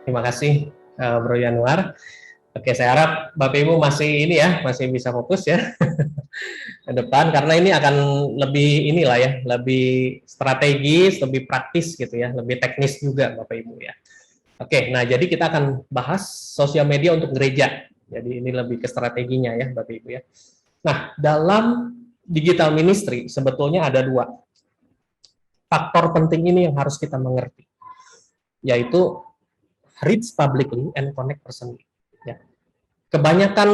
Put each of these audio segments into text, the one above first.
Terima kasih Bro Yanuar. Oke, saya harap Bapak Ibu masih ini ya, masih bisa fokus ya ke depan karena ini akan lebih inilah ya, lebih strategis, lebih praktis gitu ya, lebih teknis juga Bapak Ibu ya. Oke, nah jadi kita akan bahas sosial media untuk gereja. Jadi ini lebih ke strateginya ya Bapak Ibu ya. Nah, dalam digital ministry sebetulnya ada dua faktor penting ini yang harus kita mengerti, yaitu reach publicly and connect personally. Ya. Kebanyakan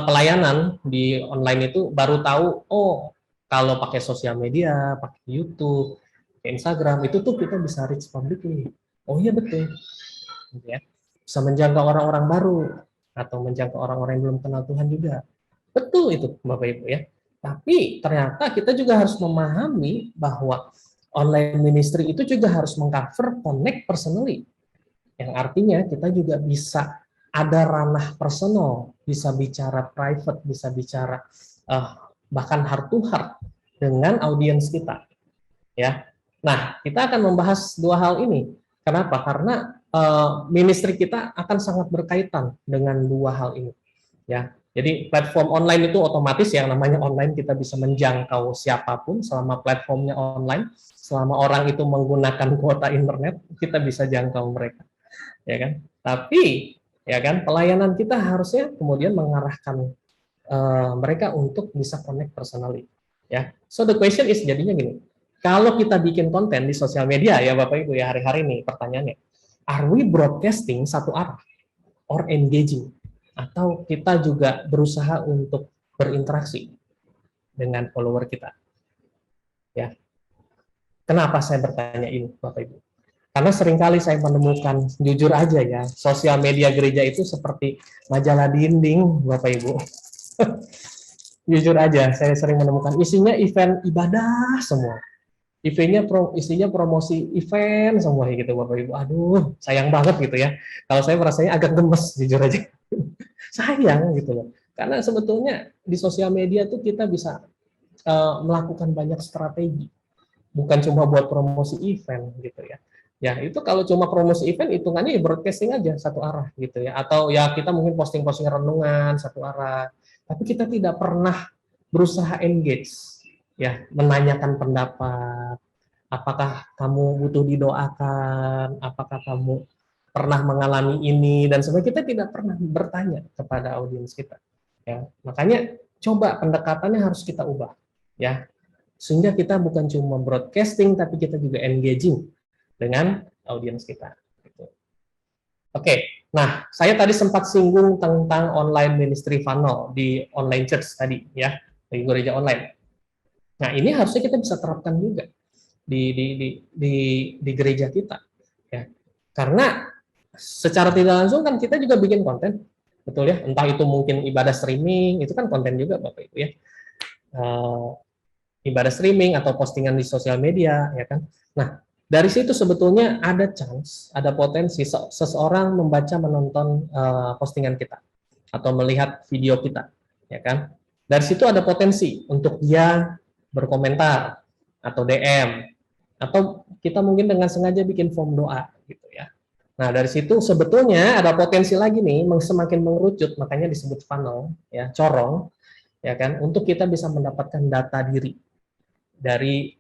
pelayanan di online itu baru tahu, oh kalau pakai sosial media, pakai YouTube, pakai Instagram, itu tuh kita bisa reach publicly. Oh iya betul, ya. Bisa menjangkau orang-orang baru atau menjangkau orang-orang yang belum kenal Tuhan juga. Betul itu, Bapak Ibu ya. Tapi ternyata kita juga harus memahami bahwa online ministry itu juga harus mengcover connect personally. Yang artinya kita juga bisa ada ranah personal, bisa bicara private, bisa bicara bahkan heart to heart dengan audiens kita, ya. Nah, kita akan membahas dua hal ini. Kenapa? Karena ministry kita akan sangat berkaitan dengan dua hal ini, ya. Jadi platform online itu otomatis yang namanya online kita bisa menjangkau siapapun selama platformnya online, selama orang itu menggunakan kuota internet, kita bisa jangkau mereka, ya kan? Tapi ya kan pelayanan kita harusnya kemudian mengarahkan mereka untuk bisa connect personally, ya. So the question is jadinya gini, kalau kita bikin konten di sosial media ya Bapak Ibu ya hari-hari ini pertanyaannya, are we broadcasting satu arah or engaging, atau kita juga berusaha untuk berinteraksi dengan follower kita, ya. Kenapa saya bertanya ini Bapak Ibu? Karena seringkali saya menemukan, jujur aja ya, sosial media gereja itu seperti majalah dinding, Bapak Ibu. Jujur aja, saya sering menemukan isinya event ibadah semua. Isinya promosi event semua gitu, Bapak Ibu. Aduh, sayang banget gitu ya. Kalau saya merasanya agak gemes, jujur aja. Sayang gitu loh. Karena sebetulnya di sosial media tuh kita bisa melakukan banyak strategi, bukan cuma buat promosi event gitu ya. Ya itu kalau cuma promosi event hitungannya ya broadcasting aja satu arah gitu ya, atau ya kita mungkin posting-posting renungan satu arah, tapi kita tidak pernah berusaha engage, ya, menanyakan pendapat, apakah kamu butuh didoakan, apakah kamu pernah mengalami ini, dan sebagainya. Kita tidak pernah bertanya kepada audiens kita, ya. Makanya coba pendekatannya harus kita ubah, ya, sehingga kita bukan cuma broadcasting tapi kita juga engaging dengan audiens kita. Gitu. Oke, nah saya tadi sempat singgung tentang online ministry funnel di online church tadi ya, di gereja online. Nah ini harusnya kita bisa terapkan juga di gereja kita, ya. Karena secara tidak langsung kan kita juga bikin konten, betul ya. Entah itu mungkin ibadah streaming, itu kan konten juga Bapak Ibu ya. Ibadah streaming atau postingan di sosial media, ya kan. Nah, dari situ sebetulnya ada chance, ada potensi seseorang membaca, menonton postingan kita atau melihat video kita, ya kan. Dari situ ada potensi untuk dia berkomentar atau DM, atau kita mungkin dengan sengaja bikin form doa gitu ya. Nah, dari situ sebetulnya ada potensi lagi nih, semakin mengerucut, makanya disebut funnel, ya, corong, ya kan, untuk kita bisa mendapatkan data diri dari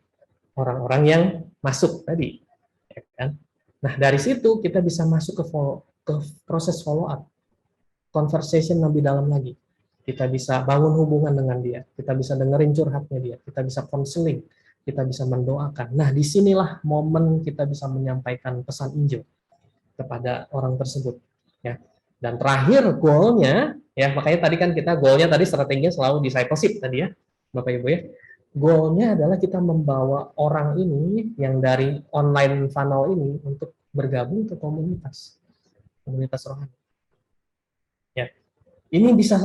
orang-orang yang masuk tadi, ya kan. Nah dari situ kita bisa masuk ke proses follow up, conversation lebih dalam lagi. Kita bisa bangun hubungan dengan dia, kita bisa dengerin curhatnya dia, kita bisa konseling, kita bisa mendoakan. Nah disinilah momen kita bisa menyampaikan pesan Injil kepada orang tersebut, ya. Dan terakhir goalnya, ya, makanya tadi kan kita goalnya tadi strateginya selalu discipleship tadi ya Bapak Ibu ya. Goalnya adalah kita membawa orang ini yang dari online funnel ini untuk bergabung ke komunitas rohani. Ya, ini bisa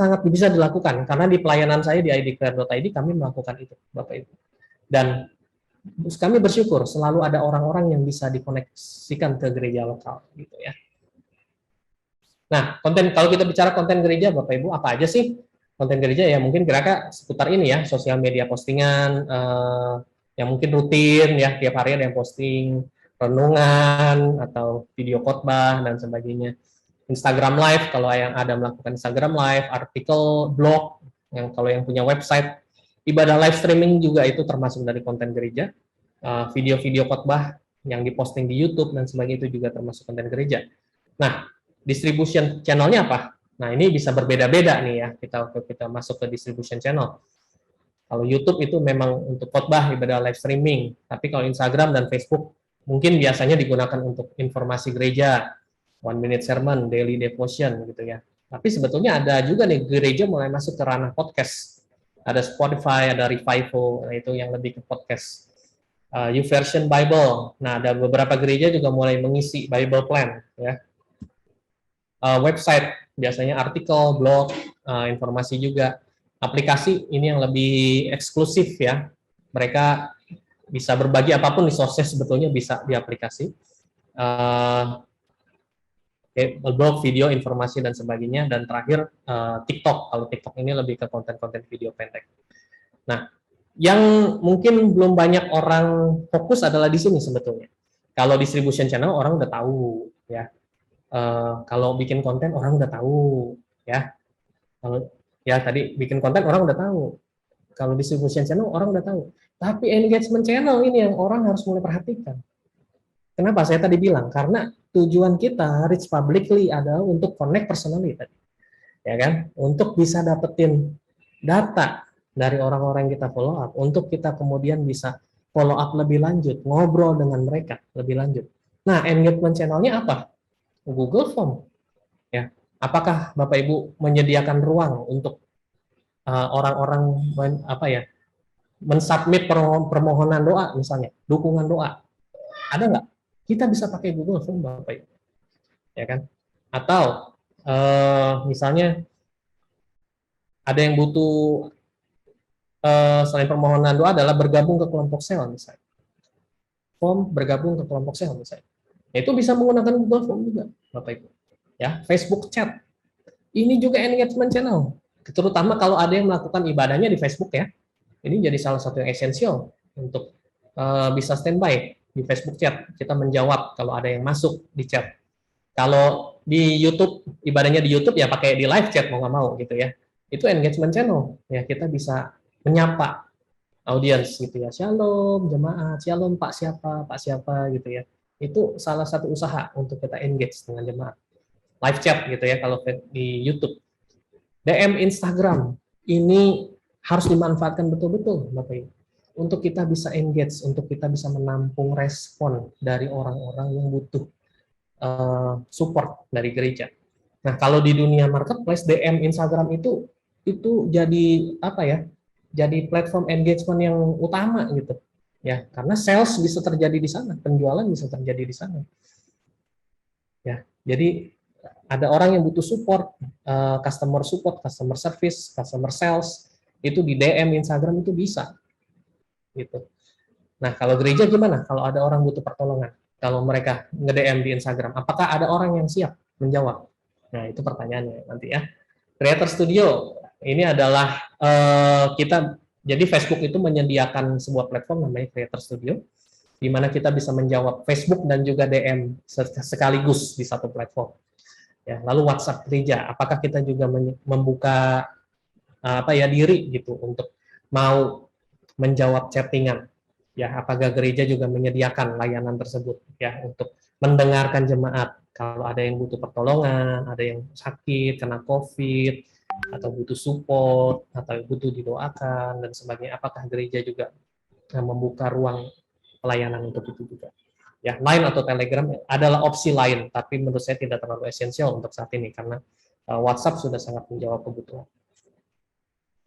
dilakukan karena di pelayanan saya di idcare.id kami melakukan itu, Bapak Ibu. Dan kami bersyukur selalu ada orang-orang yang bisa dikoneksikan ke gereja lokal, gitu ya. Nah, kalau kita bicara konten gereja, Bapak Ibu, apa aja sih konten gereja? Ya mungkin kira-kira seputar ini ya, sosial media postingan, yang mungkin rutin ya, tiap hari ada yang posting, renungan atau video khotbah dan sebagainya. Instagram Live kalau yang ada melakukan Instagram Live, artikel, blog, yang kalau yang punya website, ibadah live streaming juga itu termasuk dari konten gereja. Video-video khotbah yang diposting di YouTube dan sebagainya itu juga termasuk konten gereja. Nah, distribution channelnya apa? Nah, ini bisa berbeda-beda nih ya, kita masuk ke distribution channel. Kalau YouTube itu memang untuk khotbah, ibadah live streaming. Tapi kalau Instagram dan Facebook mungkin biasanya digunakan untuk informasi gereja, one minute sermon, daily devotion gitu ya. Tapi sebetulnya ada juga nih gereja mulai masuk ke ranah podcast. Ada Spotify, ada Revival, nah itu yang lebih ke podcast. YouVersion Bible. Nah, ada beberapa gereja juga mulai mengisi Bible plan ya. Website biasanya artikel, blog, informasi juga. Aplikasi ini yang lebih eksklusif ya. Mereka bisa berbagi apapun di sosmed sebetulnya bisa di aplikasi. Blog, video, informasi dan sebagainya. Dan terakhir TikTok. Kalau TikTok ini lebih ke konten-konten video pendek. Nah, yang mungkin belum banyak orang fokus adalah di sini sebetulnya. Kalau distribution channel orang udah tahu ya. Kalau bikin konten orang udah tahu ya. Kalau ya tadi bikin konten orang udah tahu. Kalau distribution channel orang udah tahu. Tapi engagement channel ini yang orang harus mulai perhatikan. Kenapa saya tadi bilang? Karena tujuan kita reach publicly adalah untuk connect personally tadi. Ya kan? Untuk bisa dapetin data dari orang-orang yang kita follow up, untuk kita kemudian bisa follow up lebih lanjut, ngobrol dengan mereka lebih lanjut. Nah, engagement channelnya apa? Google Form. Ya. Apakah Bapak Ibu menyediakan ruang untuk orang-orang mensubmit permohonan doa misalnya, dukungan doa? Ada nggak? Kita bisa pakai Google Form Bapak Ibu. Ya kan? Atau misalnya ada yang butuh selain permohonan doa adalah bergabung ke kelompok sel misalnya. Form bergabung ke kelompok sel misalnya. Itu bisa menggunakan Google Form juga, Bapak Ibu. Ya, Facebook Chat. Ini juga engagement channel. Terutama kalau ada yang melakukan ibadahnya di Facebook ya. Ini jadi salah satu yang esensial untuk bisa standby di Facebook Chat. Kita menjawab kalau ada yang masuk di chat. Kalau di YouTube, ibadahnya di YouTube ya pakai di live chat mau nggak mau gitu ya. Itu engagement channel. Ya, kita bisa menyapa audiens gitu ya. Shalom jemaat, shalom Pak siapa gitu ya. Itu salah satu usaha untuk kita engage dengan jemaat. Live chat gitu ya kalau di YouTube. DM Instagram ini harus dimanfaatkan betul-betul Bapak Ibu. Untuk kita bisa engage, untuk kita bisa menampung respon dari orang-orang yang butuh support dari gereja. Nah, kalau di dunia marketplace DM Instagram itu jadi apa ya? Jadi platform engagement yang utama gitu. Ya, karena sales bisa terjadi di sana, penjualan bisa terjadi di sana. Ya, jadi ada orang yang butuh support, customer support, customer service, customer sales, itu di DM Instagram itu bisa. Gitu. Nah, kalau gereja gimana? Kalau ada orang butuh pertolongan, kalau mereka nge-DM di Instagram, apakah ada orang yang siap menjawab? Nah, itu pertanyaannya nanti ya. Creator Studio, ini adalah jadi Facebook itu menyediakan sebuah platform namanya Creator Studio, di mana kita bisa menjawab Facebook dan juga DM sekaligus di satu platform. Ya, lalu WhatsApp gereja, apakah kita juga membuka diri gitu untuk mau menjawab chattingan? Ya, apakah gereja juga menyediakan layanan tersebut ya untuk mendengarkan jemaat kalau ada yang butuh pertolongan, ada yang sakit kena COVID atau butuh support atau butuh didoakan dan sebagainya. Apakah gereja juga membuka ruang pelayanan untuk itu juga? Ya, Line atau Telegram adalah opsi lain, tapi menurut saya tidak terlalu esensial untuk saat ini karena WhatsApp sudah sangat menjawab kebutuhan.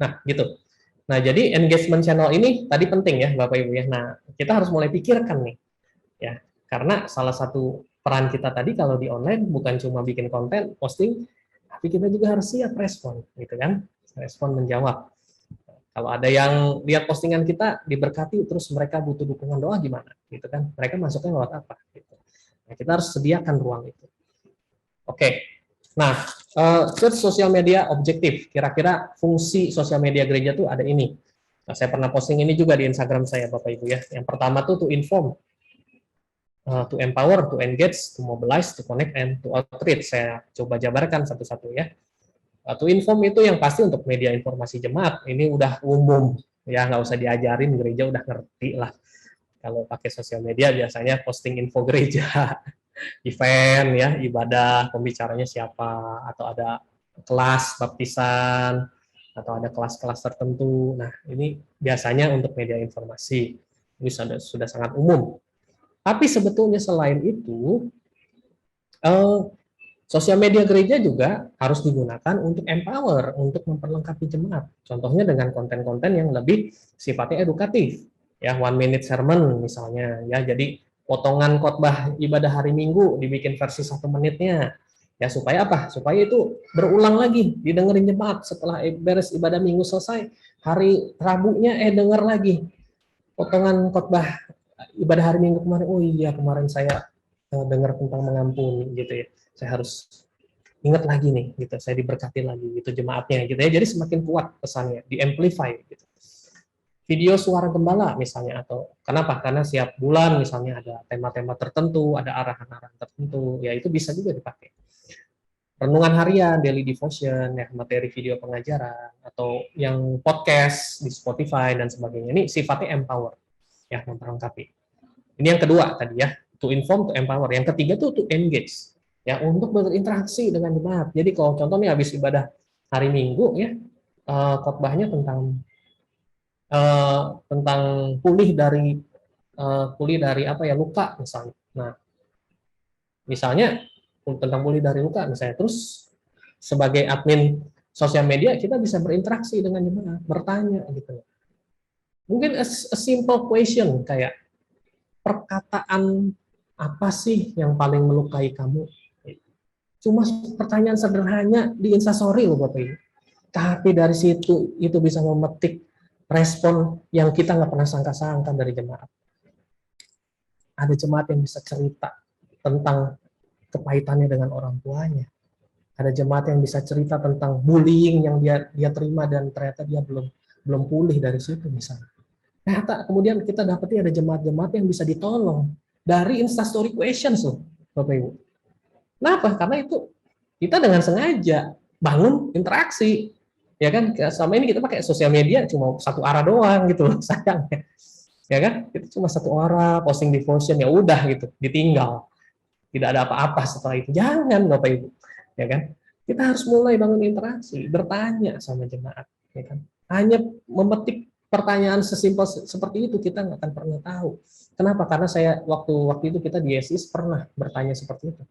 Nah, gitu. Nah, jadi engagement channel ini tadi penting ya, Bapak Ibu ya. Nah, kita harus mulai pikirkan nih, ya, karena salah satu peran kita tadi kalau di online bukan cuma bikin konten, posting, tapi kita juga harus siap respon, gitu kan? Respon menjawab. Kalau ada yang lihat postingan kita diberkati terus mereka butuh dukungan doa gimana gitu kan, mereka masuknya lewat apa gitu. Nah, kita harus sediakan ruang itu. Oke. Nah, search sosial media objektif, kira-kira fungsi sosial media gereja tuh ada ini. Nah, saya pernah posting ini juga di Instagram saya Bapak Ibu ya. Yang pertama tuh to inform, to empower, to engage, to mobilize, to connect, and to outreach. Saya coba jabarkan satu-satu ya. To inform itu yang pasti untuk media informasi jemaat. Ini udah umum, ya nggak usah diajarin, gereja udah ngerti lah. Kalau pakai sosial media biasanya posting info gereja, event ya, ibadah, pembicaranya siapa, atau ada kelas baptisan, atau ada kelas-kelas tertentu. Nah, ini biasanya untuk media informasi. Ini sudah sangat umum. Tapi sebetulnya selain itu, sosial media gereja juga harus digunakan untuk empower, untuk memperlengkapi jemaat. Contohnya dengan konten-konten yang lebih sifatnya edukatif. Ya, 1 minute sermon misalnya. Ya, jadi potongan khotbah ibadah hari Minggu dibikin versi 1 menitnya. Ya, supaya apa? Supaya itu berulang lagi, didengerin jemaat setelah beres ibadah Minggu selesai. Hari Rabunya dengar lagi potongan khotbah ibadah hari Minggu kemarin. Oh iya, kemarin saya dengar tentang mengampuni gitu ya. Saya harus ingat lagi nih gitu, saya diberkati lagi gitu jemaatnya gitu ya. Jadi semakin kuat pesannya, di-amplify gitu. Video suara gembala misalnya, atau kenapa? Karena setiap bulan misalnya ada tema-tema tertentu, ada arahan-arahan tertentu, ya itu bisa juga dipakai. Renungan harian, daily devotion, ya, materi video pengajaran, atau yang podcast di Spotify dan sebagainya. Ini sifatnya empower, ya, memperlengkapi. Ini yang kedua tadi ya, to inform, to empower. Yang ketiga tuh to engage, ya, untuk berinteraksi dengan jemaat. Jadi kalau contohnya habis ibadah hari Minggu ya, khotbahnya tentang pulih dari apa ya, luka misalnya. Nah, misalnya tentang pulih dari luka misalnya, terus sebagai admin sosial media kita bisa berinteraksi dengan jemaat, bertanya gitu. Mungkin a simple question kayak, perkataan apa sih yang paling melukai kamu? Cuma pertanyaan sederhana di Instastory loh Bapak Ibu. Tapi dari situ itu bisa memetik respon yang kita nggak pernah sangka-sangka dari jemaat. Ada jemaat yang bisa cerita tentang kepahitannya dengan orang tuanya. Ada jemaat yang bisa cerita tentang bullying yang dia terima dan ternyata dia belum pulih dari situ misalnya. Ternyata kemudian kita dapatnya ada jemaat-jemaat yang bisa ditolong dari Instastory questions loh, Bapak Ibu. Kenapa? Karena itu kita dengan sengaja bangun interaksi. Ya kan, selama ini kita pakai sosial media cuma satu arah doang gitu loh, sayangnya. Ya kan, itu cuma satu arah, posting devotion, ya udah gitu, ditinggal. Tidak ada apa-apa setelah itu. Jangan Bapak Ibu. Ya kan? Kita harus mulai bangun interaksi, bertanya sama jemaat, ya kan? Hanya memetik pertanyaan sesimpel seperti itu kita nggak akan pernah tahu. Kenapa? Karena saya waktu itu kita di SIS pernah bertanya seperti itu.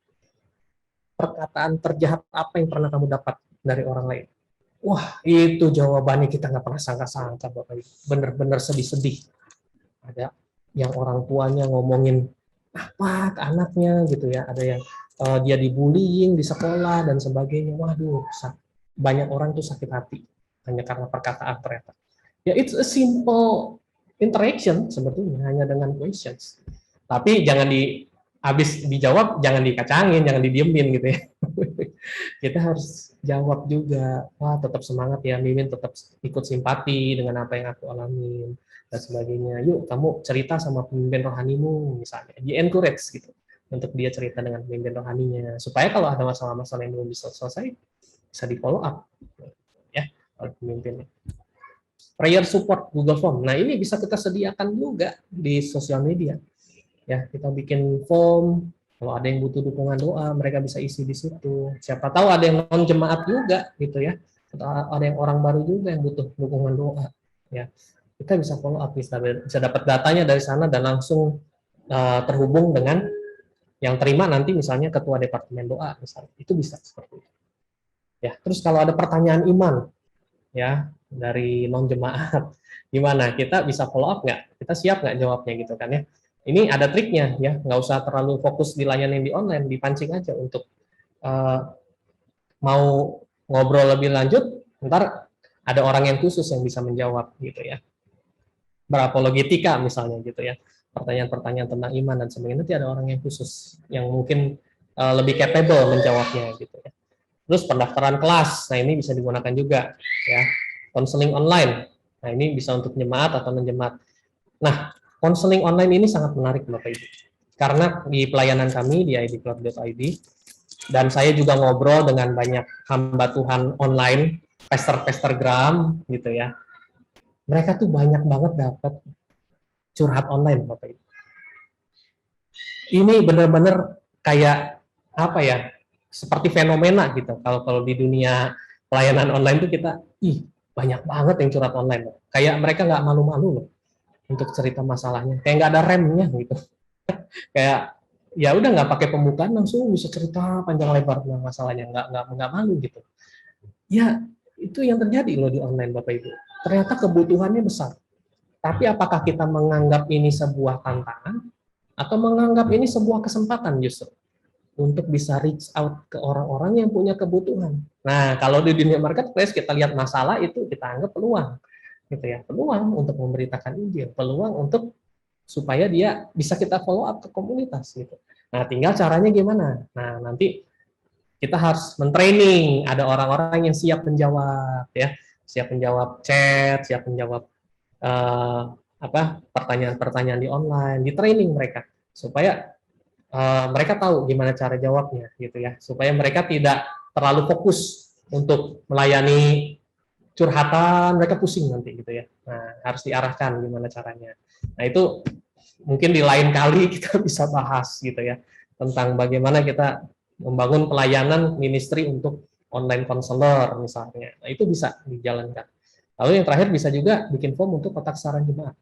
Perkataan terjahat apa yang pernah kamu dapat dari orang lain? Wah, itu jawabannya kita nggak pernah sangka-sangka, Bapak Ibu. Bener-bener sedih-sedih. Ada yang orang tuanya ngomongin apa ke anaknya gitu ya. Ada yang dia dibullying di sekolah dan sebagainya. Waduh, banyak orang tuh sakit hati hanya karena perkataan ternyata. Ya, it's a simple interaction sebetulnya, hanya dengan questions. Tapi jangan habis dijawab, jangan dikacangin, jangan didiemin gitu ya. Kita harus jawab juga. Wah, tetap semangat ya, Mimin, tetap ikut simpati dengan apa yang aku alamin dan sebagainya. Yuk, kamu cerita sama pemimpin rohanimu misalnya. Di encourage gitu untuk dia cerita dengan pemimpin rohaninya, supaya kalau ada masalah-masalah yang belum bisa selesai bisa di follow up ya oleh pemimpinnya. Prayer support Google Form. Nah, ini bisa kita sediakan juga di sosial media. Ya, kita bikin form. Kalau ada yang butuh dukungan doa, mereka bisa isi di situ. Siapa tahu ada yang non jemaat juga, gitu ya. Atau ada yang orang baru juga yang butuh dukungan doa. Ya, kita bisa follow up, bisa dapat datanya dari sana dan langsung terhubung dengan yang terima nanti misalnya ketua departemen doa, misalnya. Itu bisa seperti itu. Ya, terus kalau ada pertanyaan iman, ya dari non jemaat, gimana? Kita bisa follow up nggak? Kita siap nggak jawabnya gitu kan ya? Ini ada triknya ya, nggak usah terlalu fokus di layanan di online, dipancing aja untuk mau ngobrol lebih lanjut, ntar ada orang yang khusus yang bisa menjawab gitu ya. Berapologetika misalnya gitu ya, pertanyaan-pertanyaan tentang iman dan sebagainya, nanti ada orang yang khusus yang mungkin lebih capable menjawabnya gitu ya. Terus pendaftaran kelas, nah ini bisa digunakan juga ya. Konseling online, nah ini bisa untuk jemaat atau non jemaat. Nah, konseling online ini sangat menarik Bapak Ibu. karena di pelayanan kami di idcloud.id, dan saya juga ngobrol dengan banyak hamba Tuhan online, pester gram gitu ya. Mereka tuh banyak banget dapat curhat online, Bapak Ibu. Ini benar-benar kayak apa ya? Seperti fenomena gitu. Kalau di dunia pelayanan online tuh kita, banyak banget yang curhat online. Kayak mereka nggak malu-malu loh untuk cerita masalahnya. Kayak nggak ada remnya gitu. Kayak ya udah nggak pakai pembukaan langsung bisa cerita panjang lebar tentang masalahnya, nggak malu gitu. Ya itu yang terjadi loh di online, Bapak Ibu. Ternyata kebutuhannya besar. Tapi apakah kita menganggap ini sebuah tantangan atau menganggap ini sebuah kesempatan justru untuk bisa reach out ke orang-orang yang punya kebutuhan. Nah, kalau di dunia marketplace kita lihat masalah itu kita anggap peluang, gitu ya, peluang untuk memberitakan Injil, peluang untuk supaya dia bisa kita follow up ke komunitas gitu. Nah, tinggal caranya gimana? Nah, nanti kita harus mentraining, ada orang-orang yang siap menjawab ya, siap menjawab chat, siap menjawab pertanyaan-pertanyaan di online, di training mereka supaya mereka tahu gimana cara jawabnya gitu ya, supaya mereka tidak terlalu fokus untuk melayani curhatan, mereka pusing nanti gitu ya. Nah, harus diarahkan gimana caranya. Nah, itu mungkin di lain kali kita bisa bahas gitu ya, tentang bagaimana kita membangun pelayanan ministry untuk online counselor misalnya. Nah, itu bisa dijalankan. Lalu yang terakhir bisa juga bikin form untuk kotak saran jemaat.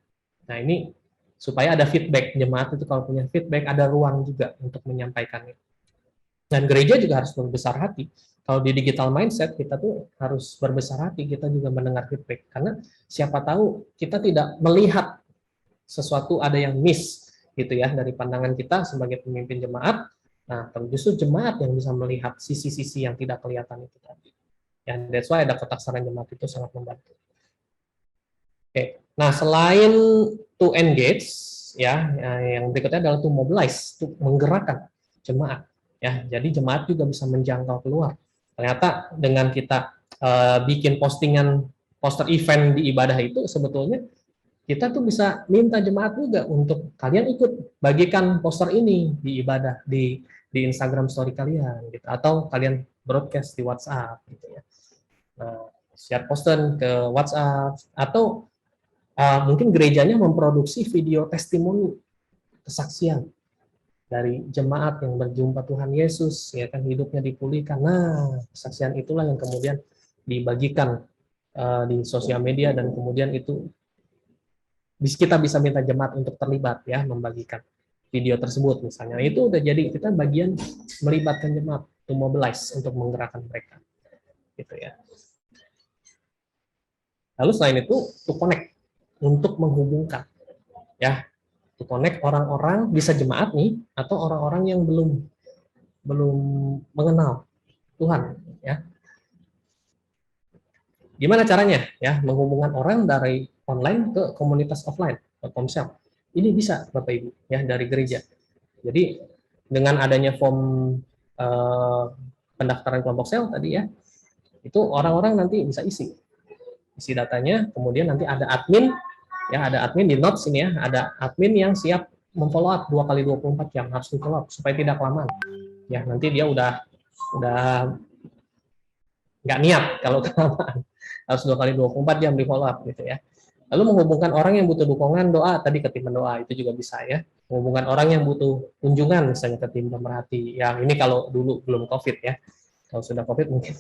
Nah, ini supaya ada feedback, jemaat itu kalau punya feedback ada ruang juga untuk menyampaikannya. Dan gereja juga harus berbesar hati. Kalau di digital mindset kita tuh harus berbesar hati, kita juga mendengar feedback, karena siapa tahu kita tidak melihat sesuatu ada yang miss gitu ya dari pandangan kita sebagai pemimpin jemaat. Nah, justru jemaat yang bisa melihat sisi-sisi yang tidak kelihatan itu tadi. Ya, that's why ada kotak saran jemaat itu sangat membantu. Oke. Nah, selain to engage ya, yang berikutnya adalah to mobilize, to menggerakkan jemaat ya. Jadi jemaat juga bisa menjangkau keluar. Ternyata dengan kita bikin postingan poster event di ibadah itu sebetulnya kita tuh bisa minta jemaat juga untuk kalian ikut bagikan poster ini di ibadah di Instagram story kalian gitu, atau kalian broadcast di WhatsApp gitu ya. Nah, share poster ke WhatsApp, atau mungkin gerejanya memproduksi video testimoni kesaksian dari jemaat yang berjumpa Tuhan Yesus, ya kan, hidupnya dipulihkan. Nah, kesaksian itulah yang kemudian dibagikan di sosial media, dan kemudian itu kita bisa minta jemaat untuk terlibat ya, membagikan video tersebut misalnya. Itu udah jadi kita bagian melibatkan jemaat, to mobilize, untuk menggerakkan mereka gitu ya. Lalu selain itu to connect, untuk menghubungkan ya, to connect orang-orang, bisa jemaat nih atau orang-orang yang belum mengenal Tuhan ya. Gimana caranya ya menghubungkan orang dari online ke komunitas offline, ke Komsel? Ini bisa Bapak Ibu ya, dari gereja. Jadi dengan adanya form pendaftaran kelompok sel tadi ya, itu orang-orang nanti bisa isi datanya, kemudian nanti ada admin ya, ada admin di notes ini ya, ada admin yang siap memfollow up 2 kali 24 jam, harus di follow up supaya tidak kelamaan. Ya, nanti dia udah nggak niat kalau kelamaan. Harus 2 kali 24 jam di follow up gitu ya. Lalu menghubungkan orang yang butuh dukungan doa, tadi ke tim doa itu juga bisa ya. Menghubungkan orang yang butuh kunjungan misalnya ke tim pemerhati. Yang ini kalau dulu belum COVID ya. Kalau sudah COVID mungkin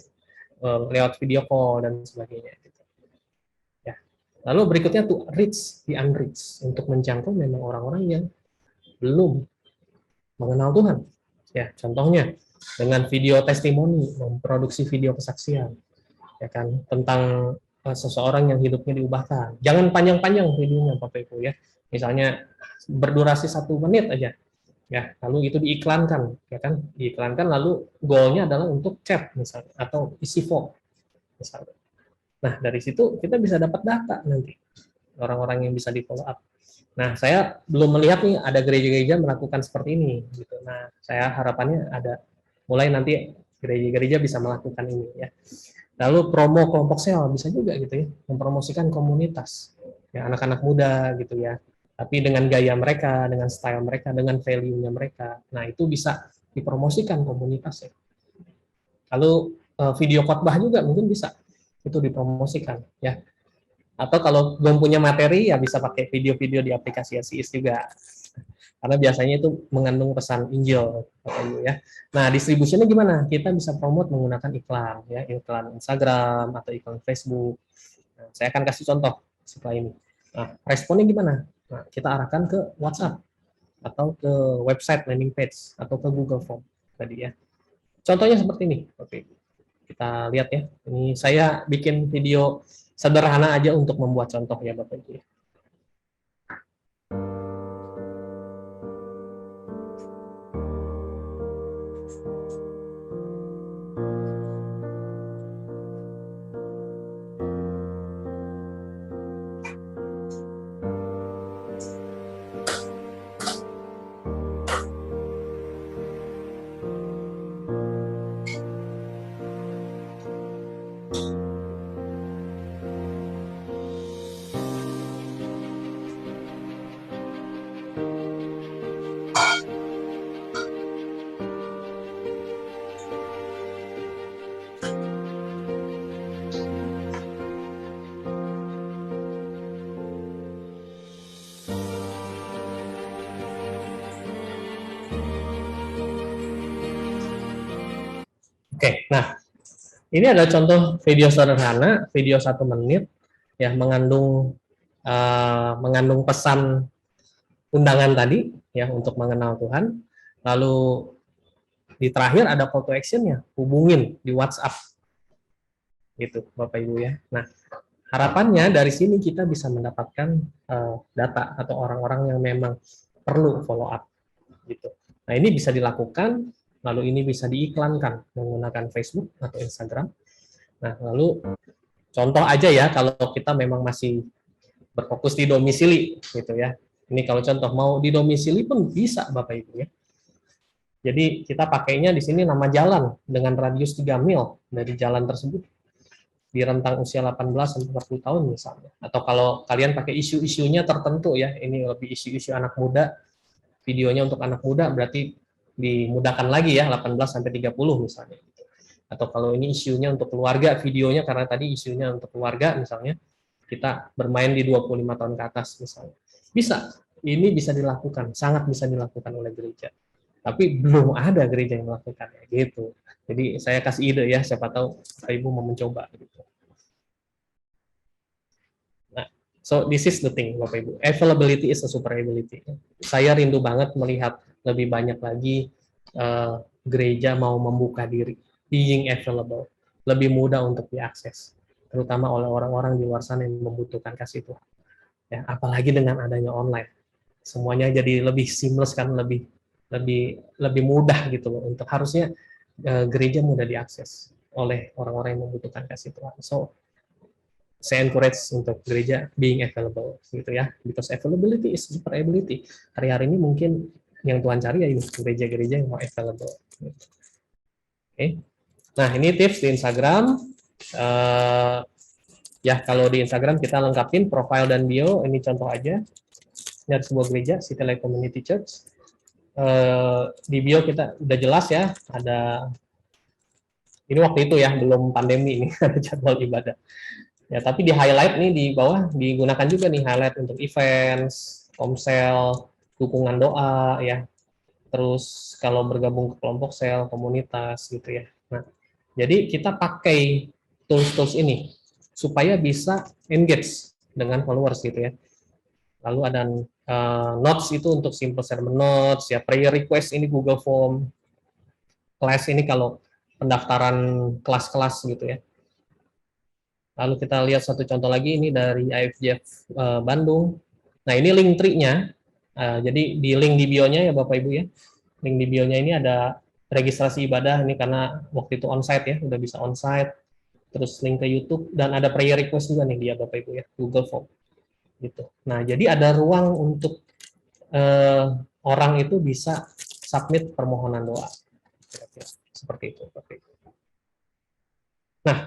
lewat video call dan sebagainya gitu. Ya. Lalu berikutnya tuh reach the unreached, untuk menjangkau memang orang-orang yang belum mengenal Tuhan. Ya, contohnya dengan video testimoni, memproduksi video kesaksian, ya kan, tentang seseorang yang hidupnya diubahkan. Jangan panjang-panjang videonya, Bapak Ibu ya. Misalnya berdurasi 1 menit aja, ya. Lalu itu diiklankan, ya kan, diiklankan. Lalu goalnya adalah untuk chat misalnya, atau isi form misalnya. Nah, dari situ kita bisa dapat data nanti orang-orang yang bisa di follow up. Nah, saya belum melihat nih ada gereja-gereja melakukan seperti ini gitu. Nah, saya harapannya ada, mulai nanti gereja-gereja bisa melakukan ini ya. Lalu promo kelompok sel bisa juga gitu ya, mempromosikan komunitas ya, anak-anak muda gitu ya. tapi dengan gaya mereka, dengan style mereka, dengan value-nya mereka. Nah, itu bisa dipromosikan komunitasnya. Lalu video khotbah juga mungkin bisa itu dipromosikan ya. Atau kalau belum punya materi ya bisa pakai video-video di aplikasi SIS juga. Karena biasanya itu mengandung pesan Injil ya. Nah, distribusinya gimana? Kita bisa promote menggunakan iklan ya, iklan Instagram atau iklan Facebook. Nah, saya akan kasih contoh setelah ini. Nah, responnya gimana? Nah, kita arahkan ke WhatsApp atau ke website landing page atau ke Google Form tadi ya. Contohnya seperti ini. Oke. Kita lihat ya. Ini saya bikin video sederhana aja untuk membuat contoh ya Bapak Ibu. Oke, nah ini ada contoh video sederhana, video 1 menit ya mengandung pesan undangan tadi ya untuk mengenal Tuhan. Lalu di terakhir ada call to action-nya, hubungin di WhatsApp. Gitu, Bapak Ibu ya. Nah, harapannya dari sini kita bisa mendapatkan data atau orang-orang yang memang perlu follow up gitu. Nah, ini bisa dilakukan, lalu ini bisa diiklankan menggunakan Facebook atau Instagram. Nah, lalu contoh aja ya kalau kita memang masih berfokus di domisili gitu ya. Ini kalau contoh mau di domisili pun bisa Bapak Ibu ya. Jadi kita pakainya di sini nama jalan dengan radius 3 mil dari jalan tersebut di rentang usia 18 sampai 40 tahun misalnya. Atau kalau kalian pakai isu-isunya tertentu ya, ini lebih isu-isu anak muda, videonya untuk anak muda berarti dimudahkan lagi ya 18 sampai 30 misalnya. Atau kalau ini isunya untuk keluarga, videonya karena tadi isunya untuk keluarga misalnya, kita bermain di 25 tahun ke atas misalnya. Bisa, ini bisa dilakukan, sangat bisa dilakukan oleh gereja. Tapi belum ada gereja yang melakukannya gitu. Jadi saya kasih ide ya, siapa tahu Bapak Ibu mau mencoba gitu. Nah, so this is the thing Bapak Ibu. Availability is a super ability. Saya rindu banget melihat lebih banyak lagi gereja mau membuka diri, being available, lebih mudah untuk diakses, terutama oleh orang-orang di luar sana yang membutuhkan kasih Tuhan. Ya, apalagi dengan adanya online, semuanya jadi lebih seamless kan, lebih mudah gitu loh. Untuk harusnya gereja mudah diakses oleh orang-orang yang membutuhkan kasih Tuhan. So saya encourage untuk gereja being available gitu ya, because availability is super ability. Hari-hari ini mungkin yang Tuhan cari ya ini gereja-gereja yang mau available. Oke. Nah, ini tips di Instagram. Ya, kalau di Instagram kita lengkapin profile dan bio. Ini contoh aja dari sebuah gereja, City Light Community Church. Di bio kita udah jelas ya, ada ini waktu itu ya, belum pandemi ini, ada jadwal ibadah. Ya, tapi di highlight nih di bawah digunakan juga nih highlight untuk events, komsel, dukungan doa ya. Terus kalau bergabung ke kelompok sel, komunitas gitu ya. Nah, jadi kita pakai tools-tools ini supaya bisa engage dengan followers gitu ya. Lalu ada notes itu untuk simple sermon notes ya, prayer request ini Google Form, kelas ini kalau pendaftaran kelas-kelas gitu ya. Lalu kita lihat satu contoh lagi ini dari IFJF Bandung. Nah, ini link tree-nya. Jadi di link di bio-nya ya Bapak Ibu ya. Link di bio-nya ini ada registrasi ibadah ini karena waktu itu onsite ya, udah bisa onsite. Terus link ke YouTube dan ada prayer request juga nih dia Bapak Ibu ya, Google Form. Gitu. Nah, jadi ada ruang untuk orang itu bisa submit permohonan doa. Kira-kira seperti itu Bapak Ibu. Nah,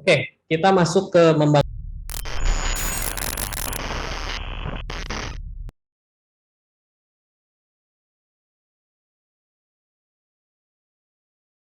oke, kita masuk ke membangun